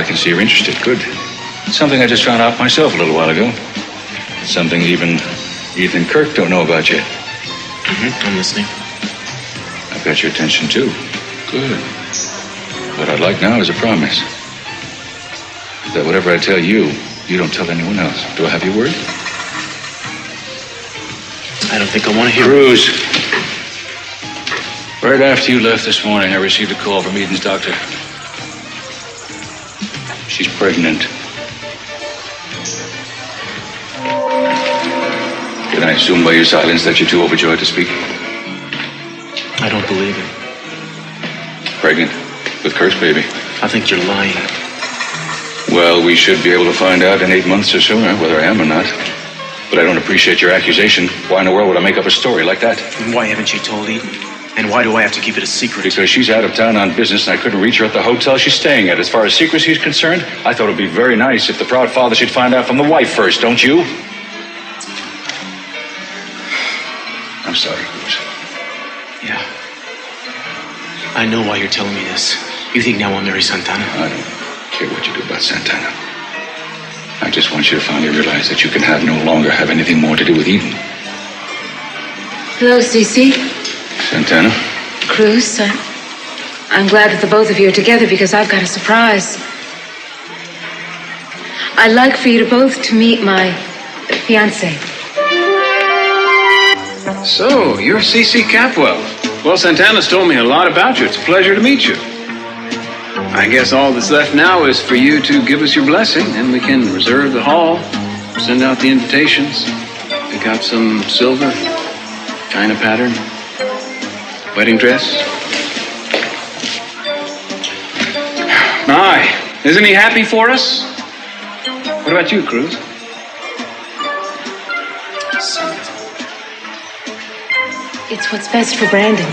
can see you're interested. Good. It's something I just found out myself a little while ago. Something even Ethan and Kirk don't know about yet. I'm listening. I've got your attention, too. Good. What I'd like now is a promise. That whatever I tell you, you don't tell anyone else. Do I have your word? I don't think I want to hear Cruz. Right after you left this morning, I received a call from Eden's doctor. She's pregnant. Can I assume by your silence that you're too overjoyed to speak? I don't believe it. Pregnant with Kirk's baby. I think you're lying. Well, we should be able to find out in 8 months or sooner whether I am or not. But I don't appreciate your accusation. Why in the world would I make up a story like that? And why haven't you told Eden? And why do I have to keep it a secret? Because she's out of town on business and I couldn't reach her at the hotel she's staying at. As far as secrecy is concerned, I thought it would be very nice if the proud father should find out from the wife first, don't you? I'm sorry, Cruz. Yeah. I know why you're telling me this. You think now I'll marry Santana? I don't care what you do about Santana. I just want you to finally realize that you can no longer have anything more to do with Eden. Hello, Cece. Santana? Cruz, I'm glad that the both of you are together because I've got a surprise. I'd like for you to both to meet my fiancé. So, you're C.C. Capwell. Well, Santana's told me a lot about you. It's a pleasure to meet you. I guess all that's left now is for you to give us your blessing, and we can reserve the hall, send out the invitations, pick out some silver, china pattern, wedding dress. My, isn't he happy for us? What about you, Cruz? It's what's best for Brandon.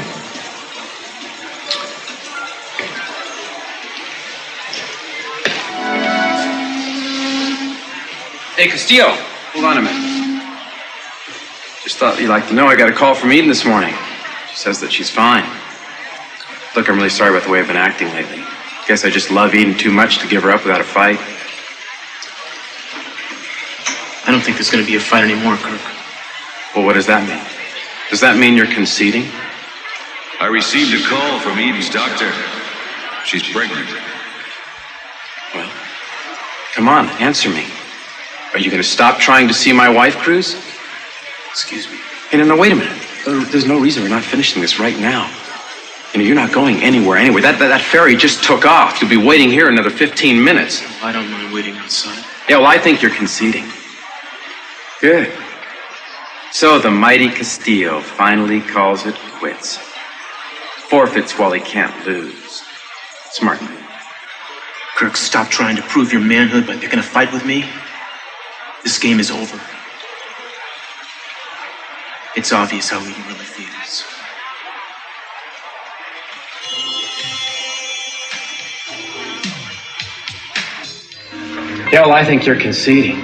Hey, Castillo. Hold on a minute. Just thought you'd like to know I got a call from Eden this morning. She says that she's fine. Look, I'm really sorry about the way I've been acting lately. Guess I just love Eden too much to give her up without a fight. I don't think there's going to be a fight anymore, Kirk. Well, what does that mean? Does that mean you're conceding? I received a call from Eden's doctor. She's pregnant. Well, come on, answer me. Are you going to stop trying to see my wife, Cruz? Excuse me. Hey, no, wait a minute. There's no reason we're not finishing this right now. You know, you're not going anywhere anyway. That ferry just took off. You'll be waiting here another 15 minutes. I don't mind waiting outside. Yeah, well, I think you're conceding. Good. So the mighty Castillo finally calls it quits. Forfeits while he can't lose. Smart move. Kirk, stop trying to prove your manhood by picking a fight with me. This game is over. It's obvious how Eden really feels. Yeah, well, I think you're conceding.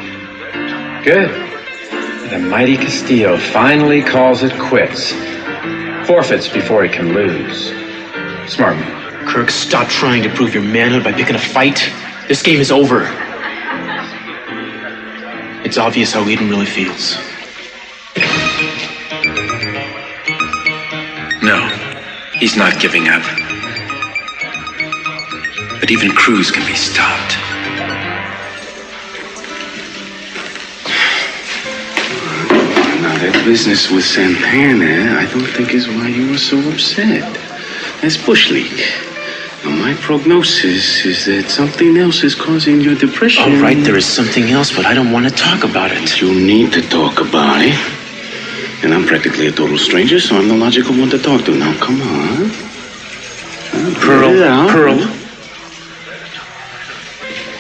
Good. The mighty Castillo finally calls it quits. Forfeits before he can lose. Smart move. Kirk, stop trying to prove your manhood by picking a fight. This game is over. It's obvious how Eden really feels. No, he's not giving up. But even Cruz can be stopped. Now, that business with Santana, I don't think is why you were so upset. That's bush league. Now, my prognosis is that something else is causing your depression. All right, there is something else, but I don't want to talk about it. You need to talk about it. And I'm practically a total stranger, so I'm the logical one to talk to. Now, come on. Pearl.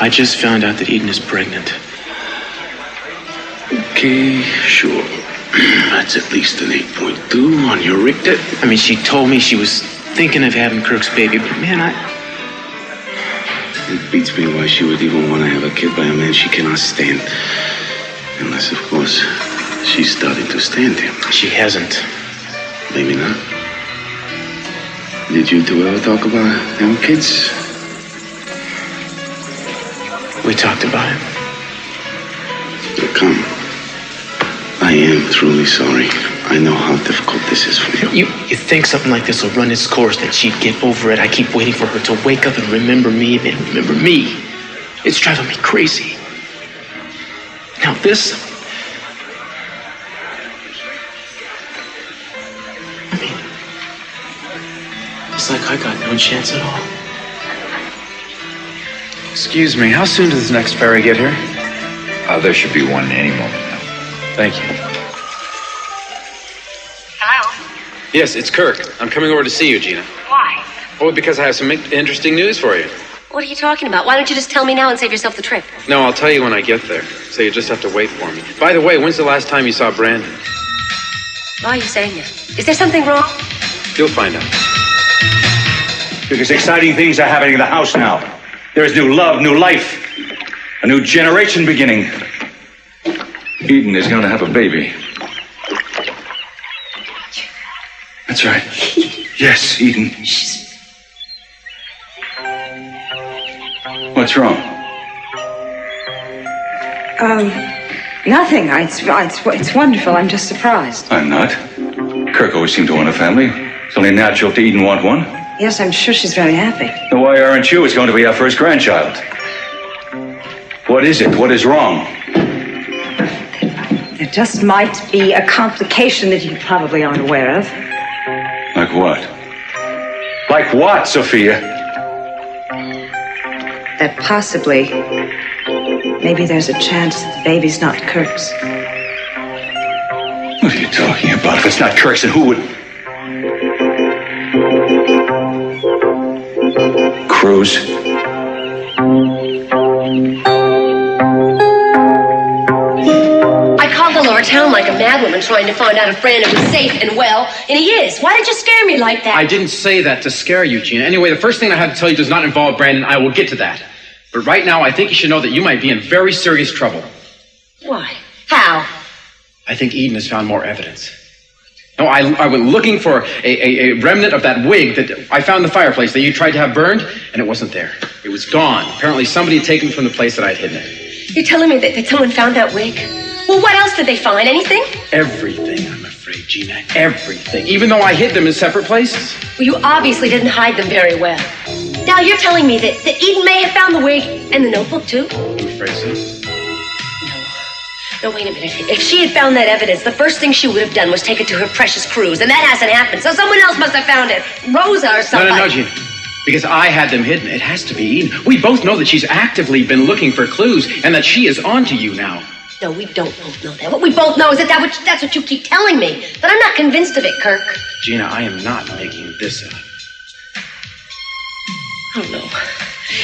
I just found out that Eden is pregnant. Okay, sure. That's at least an 8.2 on your Richter. I mean, she told me she was thinking of having Kirk's baby, but man, It beats me why she would even want to have a kid by a man she cannot stand. Unless, of course, she's starting to stand him. She hasn't. Maybe not. Did you two ever talk about having kids? We talked about it. Now, come. I am truly sorry. I know how difficult this is for you. You think something like this will run its course, that she'd get over it? I keep waiting for her to wake up and remember me, then remember me. It's driving me crazy. Now this... I mean, it's like I got no chance at all. Excuse me, how soon does the next ferry get here? There should be one any moment now. Thank you. Hello? Yes, it's Kirk. I'm coming over to see you, Gina. Why? Oh, because I have some interesting news for you. What are you talking about? Why don't you just tell me now and save yourself the trip? No, I'll tell you when I get there. So you just have to wait for me. By the way, when's the last time you saw Brandon? Why are you saying that? Is there something wrong? You'll find out. Because exciting things are happening in the house now. There is new love, new life, a new generation beginning. Eden is going to have a baby. That's right. Yes, Eden. What's wrong? Nothing. It's wonderful. I'm just surprised. I'm not. Kirk always seemed to want a family. It's only natural to Eden want one. Yes, I'm sure she's very happy. Then why aren't you? It's going to be our first grandchild. What is it? What is wrong? There just might be a complication that you probably aren't aware of. Like what? Like what, Sophia? That possibly, maybe there's a chance that the baby's not Kirk's. What are you talking about? If it's not Kirk's, then who would... Cruz? I called the lower town like a madwoman trying to find out if Brandon was safe and well, and he is. Why did you scare me like that? I didn't say that to scare you, Gina. Anyway, the first thing I had to tell you does not involve Brandon. I will get to that. But right now, I think you should know that you might be in very serious trouble. Why? How? I think Eden has found more evidence. No, I went looking for a remnant of that wig that I found in the fireplace that you tried to have burned, and it wasn't there. It was gone. Apparently, somebody had taken it from the place that I'd hidden it. You're telling me that someone found that wig? Well, what else did they find? Anything? Everything, I'm afraid, Gina. Everything. Even though I hid them in separate places. Well, you obviously didn't hide them very well. Now you're telling me that Eden may have found the wig and the notebook, too? I'm afraid so. No, wait a minute. If she had found that evidence, the first thing she would have done was take it to her precious Cruz, and that hasn't happened, so someone else must have found it. Rosa or somebody. No, Gina. Because I had them hidden. It has to be Eden. We both know that she's actively been looking for clues, and that she is onto you now. No, we don't both know that. What we both know is that's what you keep telling me. But I'm not convinced of it, Kirk. Gina, I am not making this up. I don't know.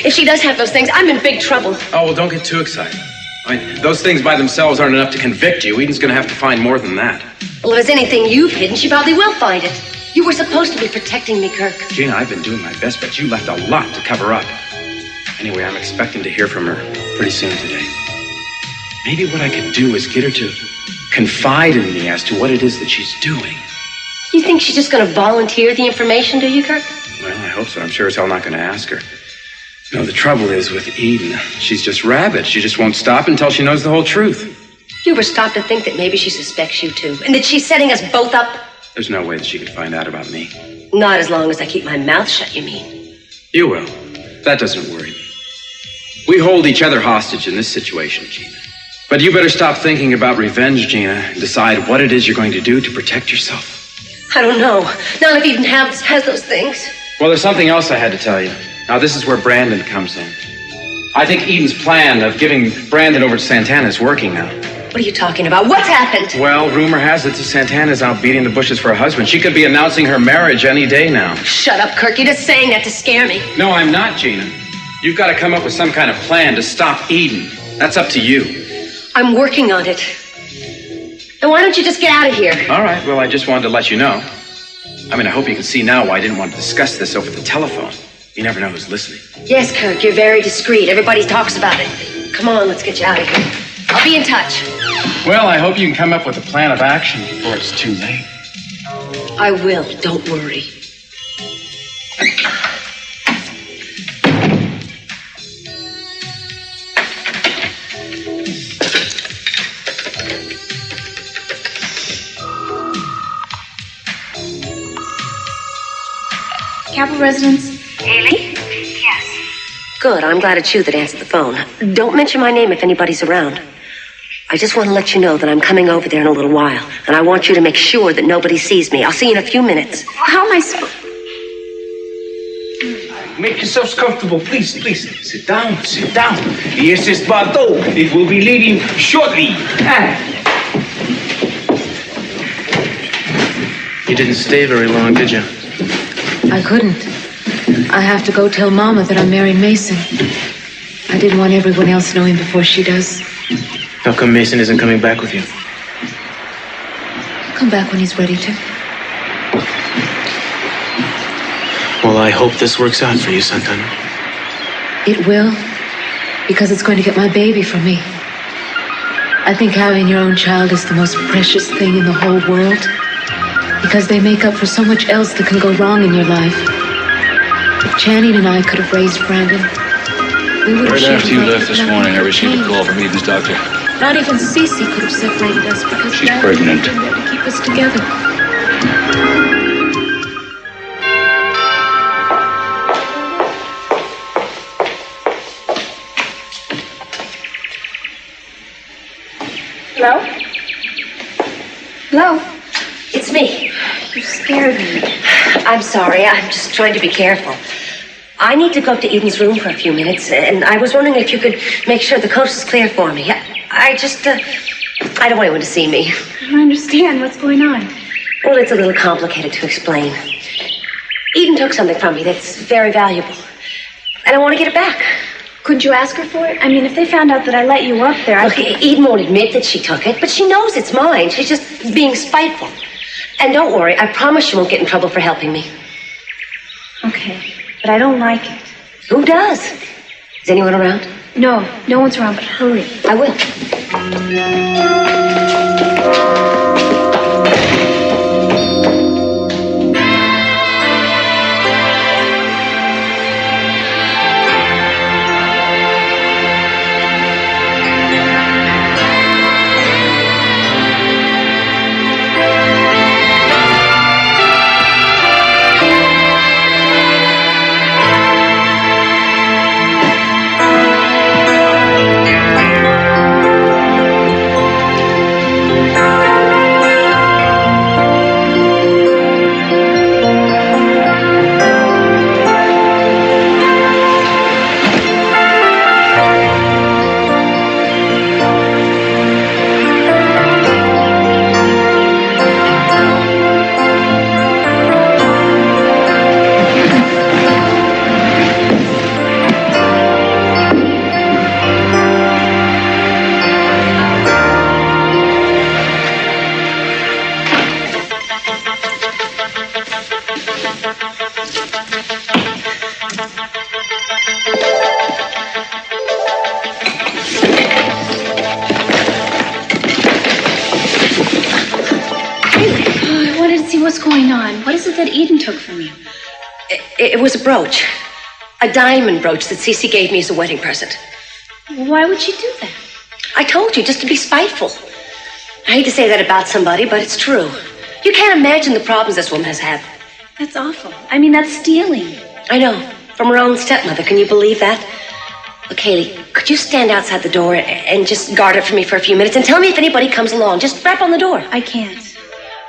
If she does have those things, I'm in big trouble. Oh, well, don't get too excited. I mean, those things by themselves aren't enough to convict you. Eden's going to have to find more than that. Well, if it's anything you've hidden, she probably will find it. You were supposed to be protecting me, Kirk. Gina, I've been doing my best, but you left a lot to cover up. Anyway, I'm expecting to hear from her pretty soon today. Maybe what I could do is get her to confide in me as to what it is that she's doing. You think she's just going to volunteer the information, do you, Kirk? Well, I hope so. I'm sure as hell not going to ask her. You know, the trouble is with Eden, she's just rabid. She just won't stop until she knows the whole truth. You ever stop to think that maybe she suspects you, too? And that she's setting us both up? There's no way that she could find out about me. Not as long as I keep my mouth shut, you mean? You will. That doesn't worry me. We hold each other hostage in this situation, Gina. But you better stop thinking about revenge, Gina, and decide what it is you're going to do to protect yourself. I don't know. Not if Eden has those things. Well, there's something else I had to tell you. Now, this is where Brandon comes in. I think Eden's plan of giving Brandon over to Santana is working now. What are you talking about? What's happened? Well, rumor has it that Santana's out beating the bushes for her husband. She could be announcing her marriage any day now. Shut up, Kirk. You're just saying that to scare me. No, I'm not, Gina. You've got to come up with some kind of plan to stop Eden. That's up to you. I'm working on it. And why don't you just get out of here? All right, well, I just wanted to let you know. I mean, I hope you can see now why I didn't want to discuss this over the telephone. You never know who's listening. Yes, Kirk, you're very discreet. Everybody talks about it. Come on, let's get you out of here. I'll be in touch. Well, I hope you can come up with a plan of action before it's too late. I will, don't worry. Capitol Residence. Haley? Yes. Good. I'm glad it's you that answered the phone. Don't mention my name if anybody's around. I just want to let you know that I'm coming over there in a little while, and I want you to make sure that nobody sees me. I'll see you in a few minutes. How am I supposed... Make yourselves comfortable, please, please. Sit down, sit down. Yes, it's Bardo. It will be leaving shortly. You didn't stay very long, did you? I couldn't. I have to go tell Mama that I'm marrying Mason. I didn't want everyone else knowing before she does. How come Mason isn't coming back with you? He'll come back when he's ready to. Well, I hope this works out for you, Santana. It will, because it's going to get my baby from me. I think having your own child is the most precious thing in the whole world, because they make up for so much else that can go wrong in your life. If Channing and I could have raised Brandon, we would have Right shared after you love left that this nothing morning, I could received a change. call from Eden's doctor. Not even Cece could have separated us because She's Brandon pregnant. had been there to keep us together. Hello? Hello? It's me. You scared me. I'm sorry. I'm just trying to be careful. I need to go up to Eden's room for a few minutes, and I was wondering if you could make sure the coast is clear for me. I don't want anyone to see me. I don't understand what's going on. Well, it's a little complicated to explain. Eden took something from me that's very valuable, and I want to get it back. Couldn't you ask her for it? I mean, if they found out that I let you up there, I Look, Eden won't admit that she took it, but she knows it's mine. She's just being spiteful. And don't worry, I promise she won't get in trouble for helping me. Okay, but I don't like it. Who does? Is anyone around? No, no one's around, but hurry. I will. I wanted to see what's going on. What is it that Eden took from you? It was a brooch. A diamond brooch that Cece gave me as a wedding present. Why would she do that? I told you, just to be spiteful. I hate to say that about somebody, but it's true. You can't imagine the problems this woman has had. That's awful. I mean, that's stealing. I know. From her own stepmother. Can you believe that? Look, Haley, could you stand outside the door and just guard it for me for a few minutes and tell me if anybody comes along? Just rap on the door. I can't.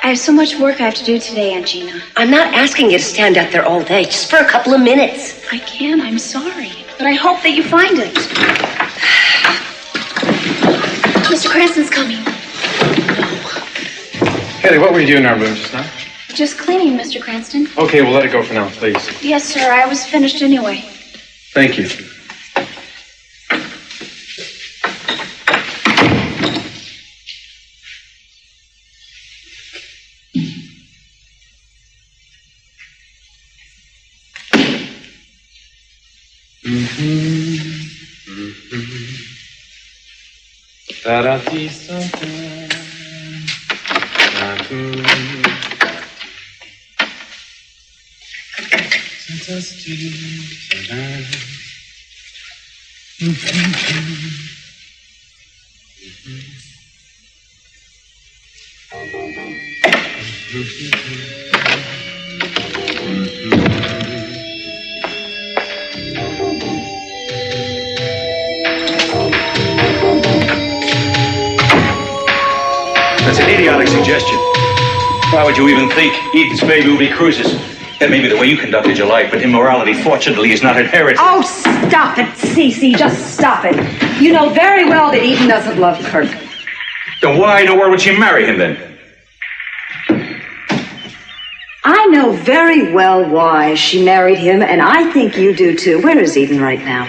I have so much work I have to do today, Aunt Gina. I'm not asking you to stand out there all day, just for a couple of minutes. I can, I'm sorry. But I hope that you find it. Mr. Cranston's coming. Haley, what were you doing in our room just now? Just cleaning, Mr. Cranston. Okay, we'll let it go for now, please. Yes, sir, I was finished anyway. Thank you. idiotic suggestion. Why would you even think Eden's baby would be Cruz's? That may be the way you conducted your life, but immorality, fortunately, is not inherited. Oh, stop it, Cece. Just stop it. You know very well that Eden doesn't love Kirk. Then why in the world would she marry him, then? I know very well why she married him, and I think you do too. Where is Eden right now?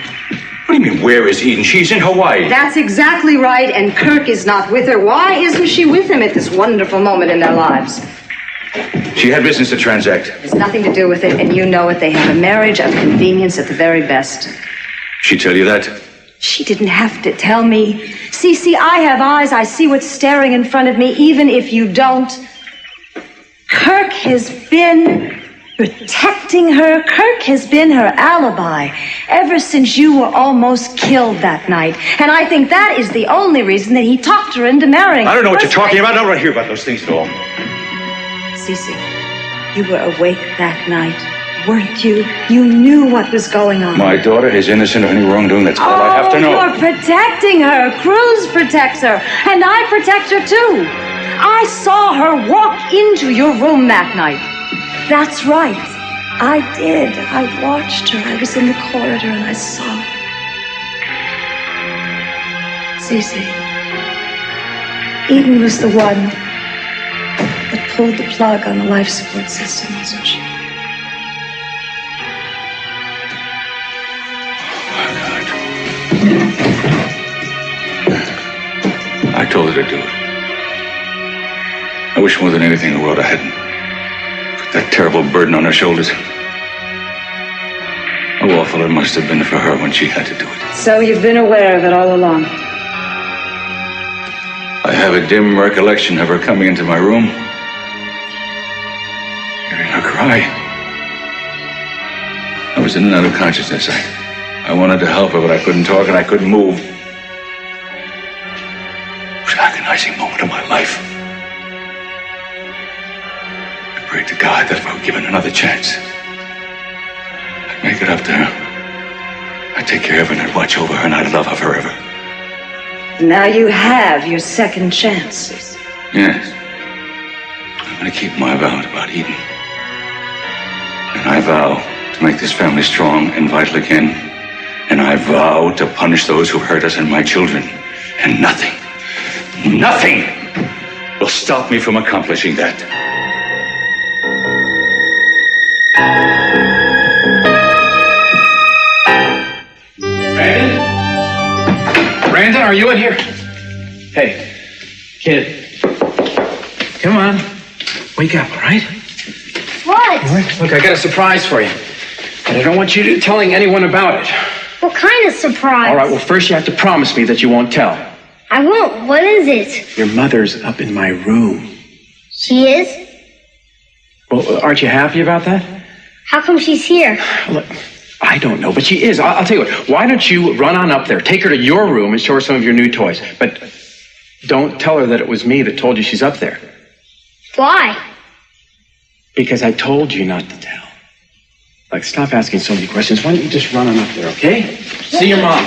What do you mean, where is Eden? She's in Hawaii. That's exactly right, and Kirk is not with her. Why isn't she with him at this wonderful moment in their lives? She had business to transact. There's nothing to do with it, and you know it. They have a marriage of convenience at the very best. She tell you that? She didn't have to tell me. Cece, I have eyes. I see what's staring in front of me, even if you don't. Kirk has been protecting her. Kirk has been her alibi ever since you were almost killed that night. And I think that is the only reason that he talked her into marrying. I don't know what you're talking about. I don't want to hear about those things at all. Cece, you were awake that night, weren't you? You knew what was going on. My daughter is innocent of any wrongdoing. That's all I have to know. You're protecting her. Cruz protects her. And I protect her too. I saw her walk into your room that night. That's right. I did. I watched her. I was in the corridor and I saw. Cece, Eden was the one that pulled the plug on the life support system, wasn't she? I told her to do it. I wish more than anything in the world I hadn't put that terrible burden on her shoulders. How awful it must have been for her when she had to do it. So you've been aware of it all along? I have a dim recollection of her coming into my room, hearing her cry. I was in and out of consciousness. I wanted to help her, but I couldn't talk and I couldn't move. It was an agonizing moment of my life. I prayed to God that if I were given another chance, I'd make it up to her. I'd take care of her and I'd watch over her and I'd love her forever. Now you have your second chances. Yes. I'm going to keep my vow about Eden. And I vow to make this family strong and vital again. And I vow to punish those who hurt us and my children. And nothing will stop me from accomplishing that. Brandon, are you in here? Hey, kid. Come on. Wake up, all right? What? All right. Look, I got a surprise for you. But I don't want you telling anyone about it. What kind of surprise? All right, well, first you have to promise me that you won't tell. I won't. What is it? Your mother's up in my room. She is? Well, aren't you happy about that? How come she's here? Look, I don't know, but she is. I'll tell you what. Why don't you run on up there, take her to your room and show her some of your new toys. But don't tell her that it was me that told you she's up there. Why? Because I told you not to tell. Like, stop asking so many questions. Why don't you just run on up there, okay? See your mom.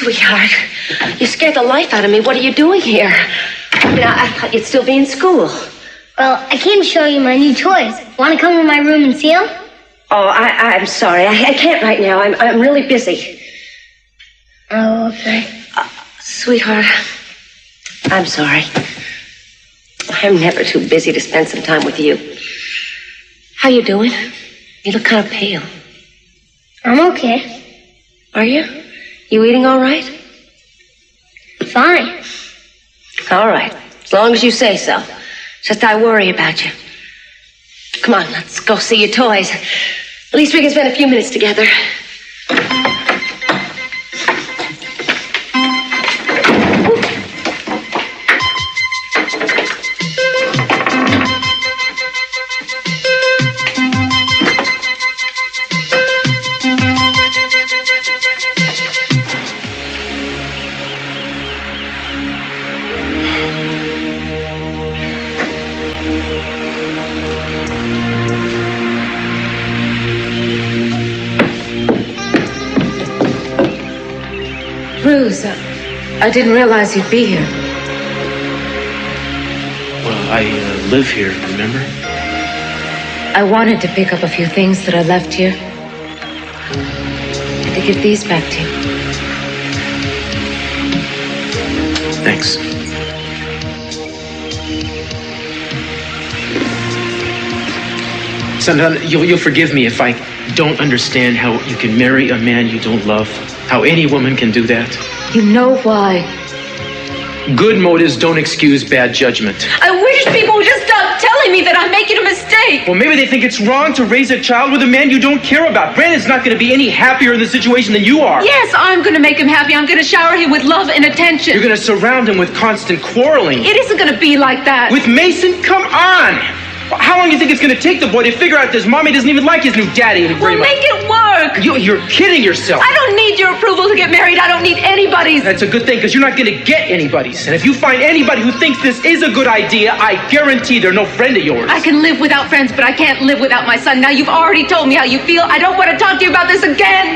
Sweetheart, you scared the life out of me. What are you doing here? I thought you'd still be in school. Well, I came to show you my new toys. Want to come to my room and see them? Oh, I'm sorry. I can't right now. I'm really busy. Oh, okay. Sweetheart, I'm sorry. I'm never too busy to spend some time with you. How you doing? You look kind of pale. I'm okay. Are you? You eating all right? Fine. All right. As long as you say so. Just I worry about you. Come on, let's go see your toys. At least we can spend a few minutes together. Cruz, I didn't realize you'd be here. Well, I live here, remember? I wanted to pick up a few things that I left here. And to give these back to you. Thanks. Santan, you'll forgive me if I don't understand how you can marry a man you don't love. How any woman can do that. You know why. Good motives don't excuse bad judgment. I wish people would just stop telling me that I'm making a mistake. Well, maybe they think it's wrong to raise a child with a man you don't care about. Brandon's not going to be any happier in the situation than you are. Yes, I'm going to make him happy. I'm going to shower him with love and attention. You're going to surround him with constant quarreling. It isn't going to be like that. With Mason? Come on! How long do you think it's going to take the boy to figure out this mommy doesn't even like his new daddy very much? Make it work. You're kidding yourself. I don't need your approval to get married. I don't need anybody's. That's a good thing, because you're not going to get anybody's. And if you find anybody who thinks this is a good idea, I guarantee they're no friend of yours. I can live without friends, but I can't live without my son. Now, you've already told me how you feel. I don't want to talk to you about this again.